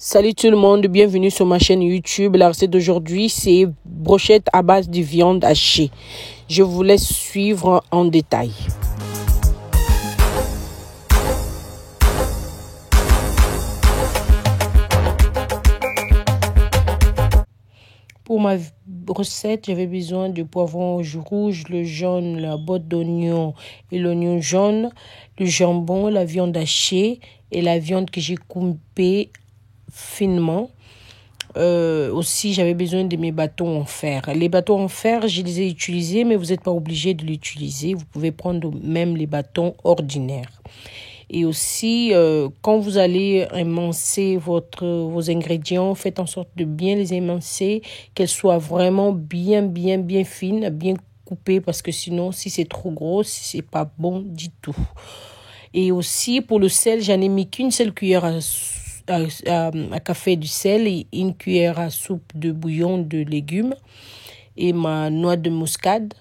Salut tout le monde, bienvenue sur ma chaîne YouTube. La recette d'aujourd'hui, c'est brochette à base de viande hachée. Je vous laisse suivre en détail. Pour ma recette, j'avais besoin de poivron rouge, le jaune, la botte d'oignon et l'oignon jaune, le jambon, la viande hachée et la viande que j'ai coupée finement. Aussi, j'avais besoin de mes bâtons en fer. Les bâtons en fer, je les ai utilisés, mais vous n'êtes pas obligé de l'utiliser. Vous pouvez prendre même les bâtons ordinaires. Et aussi, quand vous allez émincer vos ingrédients, faites en sorte de bien les émincer, qu'elles soient vraiment bien fines, bien coupées, parce que sinon, si c'est trop gros, c'est pas bon du tout. Et aussi, pour le sel, j'en ai mis qu'une seule cuillère à café du sel et une cuillère à soupe de bouillon de légumes et ma noix de muscade.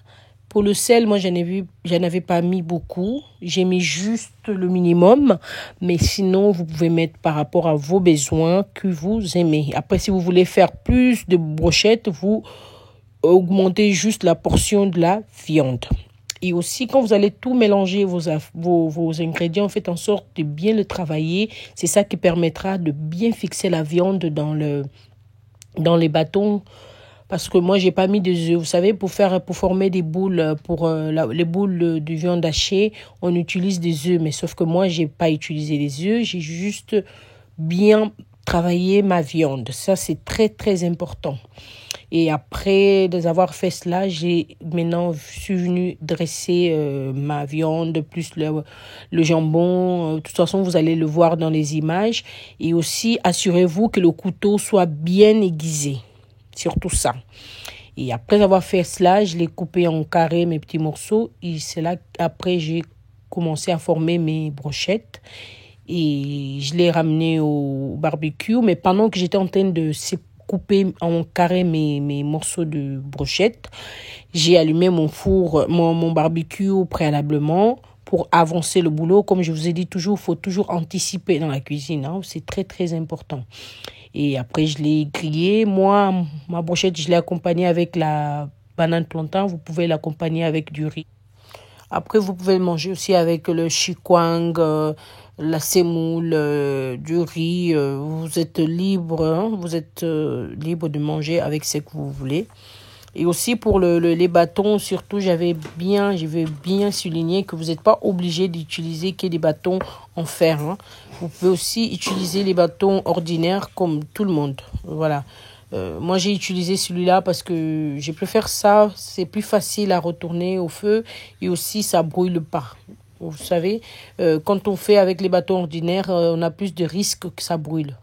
Pour le sel, moi, j'en avais pas mis beaucoup. J'ai mis juste le minimum. Mais sinon, vous pouvez mettre par rapport à vos besoins que vous aimez. Après, si vous voulez faire plus de brochettes, vous augmentez juste la portion de la viande. Et aussi, quand vous allez tout mélanger, vos ingrédients, faites en sorte de bien le travailler. C'est ça qui permettra de bien fixer la viande dans les bâtons. Parce que moi, j'ai pas mis des œufs. Vous savez, pour former des boules, les boules de viande hachée, on utilise des œufs. Mais sauf que moi, j'ai pas utilisé les œufs. J'ai juste bien travaillé ma viande. Ça, c'est très important. Et après avoir fait cela, je suis venue dresser ma viande, plus le jambon. De toute façon, vous allez le voir dans les images. Et aussi, assurez-vous que le couteau soit bien aiguisé. Surtout ça. Et après avoir fait cela, je l'ai coupé en carré, mes petits morceaux. Et c'est là qu'après, j'ai commencé à former mes brochettes. Et je l'ai ramené au barbecue. Mais pendant que j'étais en train de couper en carré mes morceaux de brochettes, j'ai allumé mon four, mon barbecue préalablement pour avancer le boulot. Comme je vous ai dit toujours, il faut toujours anticiper dans la cuisine. Hein. C'est très important. Et après, je l'ai grillé. Moi, ma brochette, je l'ai accompagnée avec la banane plantain. Vous pouvez l'accompagner avec du riz. Après, vous pouvez le manger aussi avec le chikwang, la semoule, du riz. Vous êtes libre, hein? Vous êtes libre de manger avec ce que vous voulez. Et aussi pour les bâtons, surtout, je vais bien souligner que vous n'êtes pas obligé d'utiliser que des bâtons en fer. Hein. Vous pouvez aussi utiliser les bâtons ordinaires comme tout le monde. Voilà. Moi, j'ai utilisé celui-là parce que je préfère ça. C'est plus facile à retourner au feu et aussi ça brûle pas. Vous savez, quand on fait avec les bâtons ordinaires, on a plus de risques que ça brûle.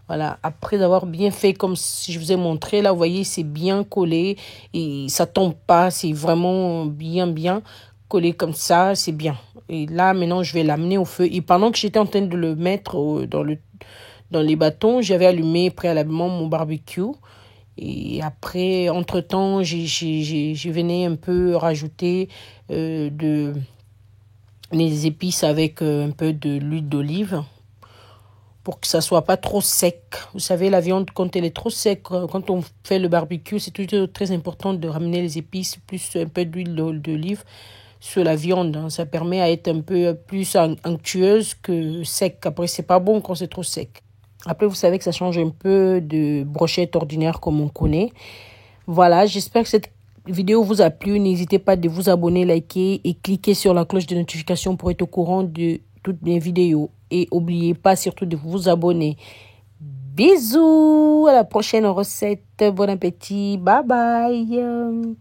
Voilà, après avoir bien fait comme si je vous ai montré, là, vous voyez, c'est bien collé et ça tombe pas, c'est vraiment bien collé comme ça, c'est bien. Et là, maintenant, je vais l'amener au feu. Et pendant que j'étais en train de le mettre dans les bâtons, j'avais allumé préalablement mon barbecue. Et après, entre-temps, je venais un peu rajouter les épices avec un peu de l'huile d'olive. Pour que ça soit pas trop sec. Vous savez, la viande, quand elle est trop sec, quand on fait le barbecue, c'est toujours très important de ramener les épices, plus un peu d'huile d'olive sur la viande. Hein. Ça permet à être un peu plus onctueuse que sec. Après, c'est pas bon quand c'est trop sec. Après, vous savez que ça change un peu de brochette ordinaire comme on connaît. Voilà, j'espère que cette vidéo vous a plu. N'hésitez pas de vous abonner, liker et cliquer sur la cloche de notification pour être au courant de toutes mes vidéos. Et n'oubliez pas surtout de vous abonner. Bisous, à la prochaine recette. Bon appétit. Bye bye.